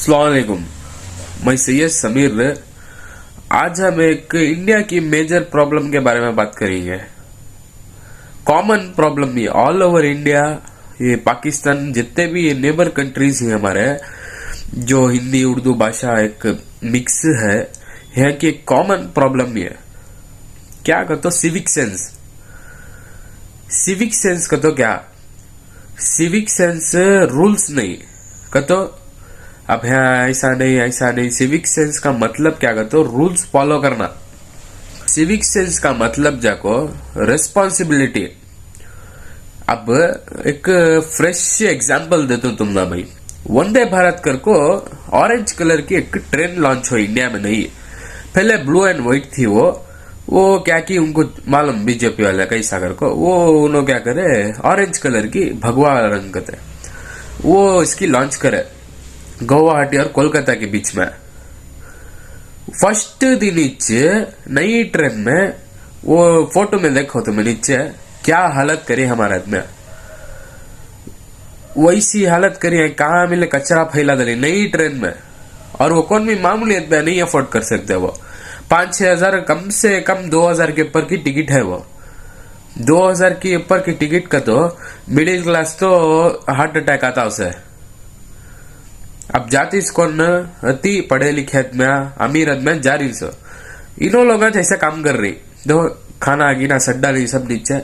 अस्सलाम वालेकुम। मैं सैयद समीर। आज हम एक इंडिया की मेजर प्रॉब्लम के बारे में बात करेंगे। कॉमन प्रॉब्लम ये ऑल ओवर इंडिया, ये पाकिस्तान, जितने भी ये नेबर कंट्रीज हैं हमारे, जो हिंदी उर्दू भाषा एक मिक्स है, यहाँ की एक कॉमन प्रॉब्लम ये क्या कहते सिविक सेंस। सिविक सेंस कहते क्या? सिविक सेंस रूल्स नहीं कहते। अब यहाँ ऐसा नहीं। सिविक सेंस का मतलब क्या कहते? रूल्स फॉलो करना। सिविक सेंस का मतलब जाको रेस्पॉन्सिबिलिटी। अब एक फ्रेश एग्जांपल देता हूं तुम ना भाई। वंदे भारत कर को ऑरेंज कलर की एक ट्रेन लॉन्च हुई इंडिया में। नहीं, पहले ब्लू एंड व्हाइट थी। वो क्या की उनको मालूम, बीजेपी वाले कैसा कर को वो उन्होंने क्या करे, ऑरेंज कलर की भगवा रंग करते वो इसकी लॉन्च करे गुवाहाटी और कोलकाता के बीच में। फर्स्ट दिन नीचे नई ट्रेन में, वो फोटो में देखो तुम्हें नीचे क्या हालत करी हमारे में। वैसी हालत करी है, कहा मिले कचरा फैला दली नई ट्रेन में। और वो कौन भी मामूली आदमी नहीं अफोर्ड कर सकते। वो 5-6 हजार, कम से कम 2000 के ऊपर की टिकट है। वो 2000 के ऊपर की टिकट का तो मिडिल क्लास तो हार्ट अटैक आता उसे। अब जाति कौन अति पढ़े लिखे में, अमीर में जा रही सो, इन्हों लोग ऐसा काम कर रही। देखो खाना गिना सट डाली, सब नीचे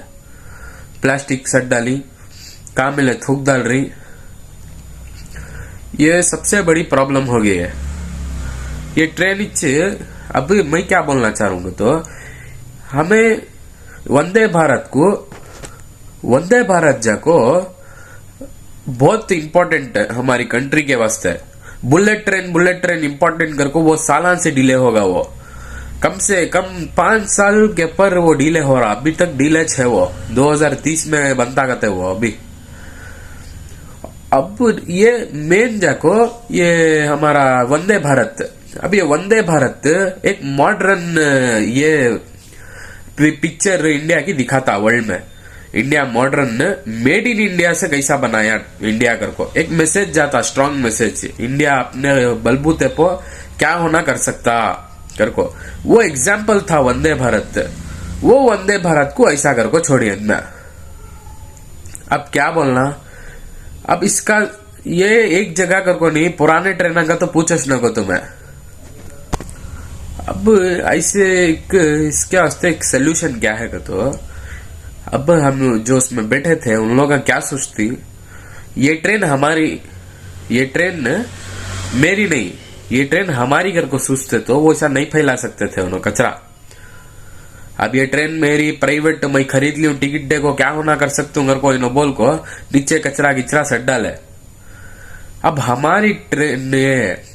प्लास्टिक सट डाली, काम मिले थूक डाल रही। ये सबसे बड़ी प्रॉब्लम हो गई है ये ट्रेन नीचे। अब मैं क्या बोलना चाहूंगा तो हमें वंदे भारत जाको बहुत इंपॉर्टेंट है हमारी कंट्री के वास्ते। बुलेट ट्रेन इंपॉर्टेंट करको वो सालान से डिले होगा। वो कम से कम 5 साल के पर वो डिले हो रहा, अभी तक डिले है। वो 2030 में बनता करते वो अभी। अब ये मेन जाको ये हमारा वंदे भारत। अब ये वंदे भारत एक मॉडर्न ये पिक्चर इंडिया की दिखाता वर्ल्ड में। India modern, made in India से कैसा बनाया इंडिया कर को एक मैसेज जाता, स्ट्रॉन्ग मैसेज। इंडिया अपने बलबूते पे क्या होना कर सकता कर को वो एग्जाम्पल था वंदे भारत। वो वंदे भारत को ऐसा कर को छोड़िए ना। अब क्या बोलना, अब इसका ये एक जगह कर को नहीं, पुराने ट्रेन का तो पूछो न को तुम्हें। अब ऐसे इसके वास्ते एक सोल्यूशन क्या है तो अब हम जो उसमें बैठे थे उन लोगों का क्या सोचती, ये ट्रेन हमारी, ये ट्रेन मेरी नहीं, ये ट्रेन हमारी कर को सोचते तो वो ऐसा नहीं फैला सकते थे उन्होंने कचरा। अब ये ट्रेन मेरी प्राइवेट, मैं खरीद ली हूं, टिकट दे को क्या होना कर सकता हूँ को इन्हों बोल को नीचे कचरा गिचरा सट डाले। अब हमारी ट्रेन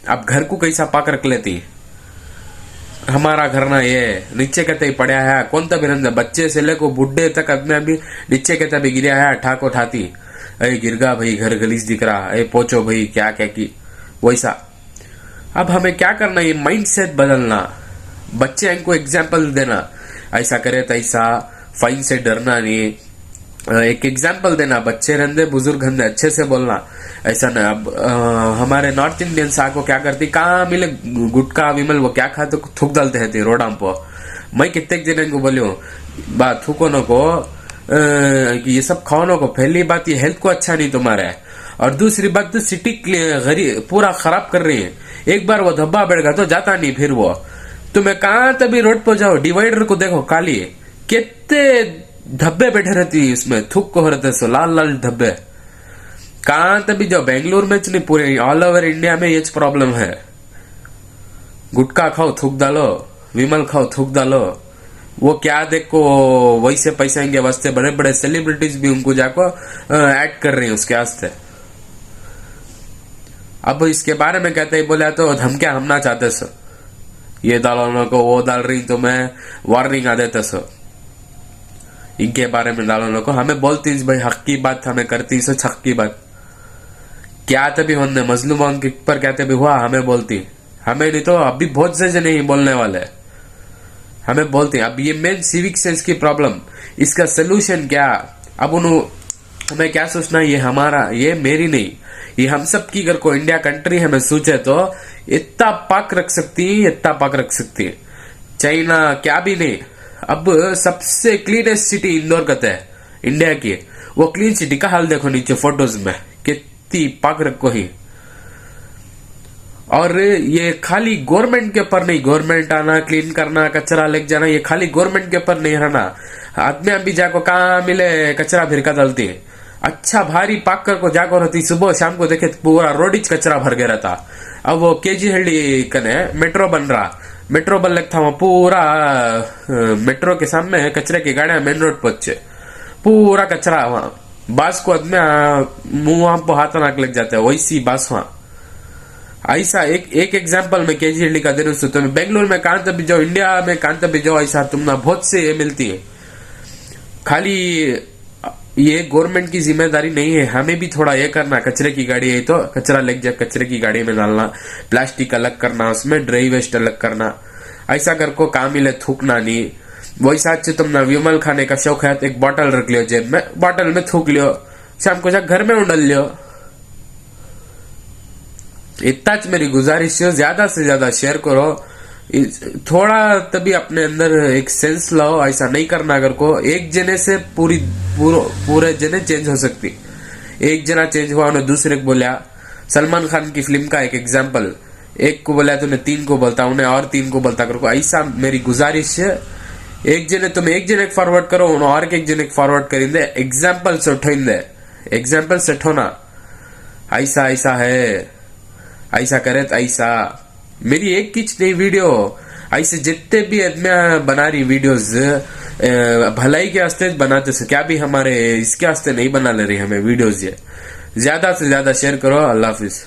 अब घर को कैसा पाक रख लेती। हमारा घर ना ये नीचे कहते ही पड़ा है, कौन सा भी रंग, बच्चे से लेको बुढ़े तक आदमी भी नीचे कहता भी गिरा है, ठाको ठाती, अरे गिरगा भाई, घर गलीज दिख रहा, अरे पोचो भाई, क्या क्या की वैसा। अब हमें क्या करना, ये माइंड सेट बदलना, बच्चे इनको एग्जाम्पल देना, ऐसा करे तैसा, फाइन से डरना नहीं, एक एग्जाम्पल देना। बच्चे रंदे बुजुर्ग रंदे अच्छे से बोलना, ऐसा ना। अब हमारे नॉर्थ इंडियंस आको क्या करती, कहाँ मिले गुटखा विमल, वो क्या खाते थूक डालते हैं रोडा पे। मैं कितने जन को बोलियो बात थूको न को ये सब खाओ न को। पहली बात ये हेल्थ को अच्छा नहीं तुम्हारे, और दूसरी बात तो सिटी गरीब पूरा खराब कर रही है। एक बार वो धब्बा बढ़ गया तो जाता नहीं फिर वो। तुम्हें कहाँ तभी रोड पर जाओ, डिवाइडर को देखो काली, कितने धब्बे बैठे रहती है उसमें, थूक को रहते सो लाल लाल धब्बे। कहां तभी जाओ, बेंगलुरु में नहीं, पूरे ऑल ओवर इंडिया में ये प्रॉब्लम है। गुटखा खाओ थूक डालो, विमल खाओ थूक डालो। वो क्या देखो वैसे पैसे के वास्ते बड़े बड़े सेलिब्रिटीज भी उनको जाको ऐड कर रही है उसके वास्ते। अब इसके बारे में कहते ही बोला तो धमकिया हमना चाहते सो, ये डालो को वो डाल रही, तो मैं वार्निंग आ देते सो इनके बारे में डालो नको। हमें बोलती भाई हक की बात हमें करती सो, छक की बात क्या तभी होने मजलूमों के पर कहते भी हुआ हमें बोलती, हमें नहीं तो अभी बहुत से नहीं बोलने वाले हमें बोलती। अब ये मेन सिविक सेंस की प्रॉब्लम, इसका सोल्यूशन क्या? अब हमें क्या सोचना, ये हमारा, ये मेरी नहीं, ये हम सब की अगर को इंडिया कंट्री है मैं सोचे तो इतना पाक रख सकती है, इतना पाक रख सकती है। चाइना क्या भी नहीं, अब सबसे क्लीनेस्ट सिटी इंदौर कहते हैं इंडिया की, वो क्लीन सिटी का हाल देखो नीचे फोटोज में, कितनी पाक रखो ही। और ये खाली गवर्नमेंट के ऊपर नहीं, गवर्नमेंट आना क्लीन करना कचरा लेके जाना, ये खाली गवर्नमेंट के ऊपर नहीं रहना, आदमी भी जाको कहाँ मिले कचरा फिर का डालती है। अच्छा भारी पाक कर को जाको रहती, सुबह शाम को देखे पूरा रोड कचरा भर गया रहता। अब वो केजी हल्डी कने मेट्रो बन रहा, मेट्रो बन लगता वहां पूरा मेट्रो के सामने कचरे की गाड़ियां मेन रोड पहुंचे, पूरा कचरा वहां बास को आदमी मुंह वहां पर हाथ नाक लग जाता है, वैसी बास वहां। ऐसा एक एग्जाम्पल में केजी हल्डी का दे रहा हूं, तुम्हें बेंगलोर में कहां तक भी जाओ, इंडिया में कहां तक भी जाओ, ऐसा तुमने बहुत से ये मिलती है। खाली ये गवर्नमेंट की जिम्मेदारी नहीं है, हमें भी थोड़ा ये करना, कचरे की गाड़ी है तो कचरा लेके जा कचरे की गाड़ी में डालना, प्लास्टिक अलग करना, उसमें ड्राई वेस्ट अलग करना, ऐसा कर को काम मिले थूकना नहीं। वैसा अच्छे तुमने विमल खाने का शौक है तो एक बोतल रख लियो जेब में, बोतल में थूक लियो, शाम को घर में उड़ल लियो। इतना मेरी गुजारिश है, ज्यादा से ज्यादा शेयर करो, थोड़ा तभी अपने अंदर एक सेंस लाओ। ऐसा नहीं करना, अगर को एक जने से पूरे जने चेंज हो सकती। एक जना चेंज हुआ उन्हें दूसरे को बोला, सलमान खान की फिल्म का एक एग्जाम्पल, एक को बोला तो उन्हें 3 को बोलता, उन्हें और 3 को बोलता करो। ऐसा मेरी गुजारिश है, एक जने तुम एक जने फॉरवर्ड करो, उन्हें और एक जने फॉरवर्ड करेंगे, एग्जाम्पल सेट होंगे, एग्जाम्पल सेट होना। ऐसा ऐसा है, ऐसा करे तो ऐसा। मेरी एक किच नहीं वीडियो, ऐसे जितने भी आदमी बना रही वीडियोस भलाई के वास्ते बनाते से, क्या भी हमारे इसके वास्ते नहीं बना ले रही हमें वीडियोस। ये ज्यादा से ज्यादा शेयर करो। अल्लाह हाफिज।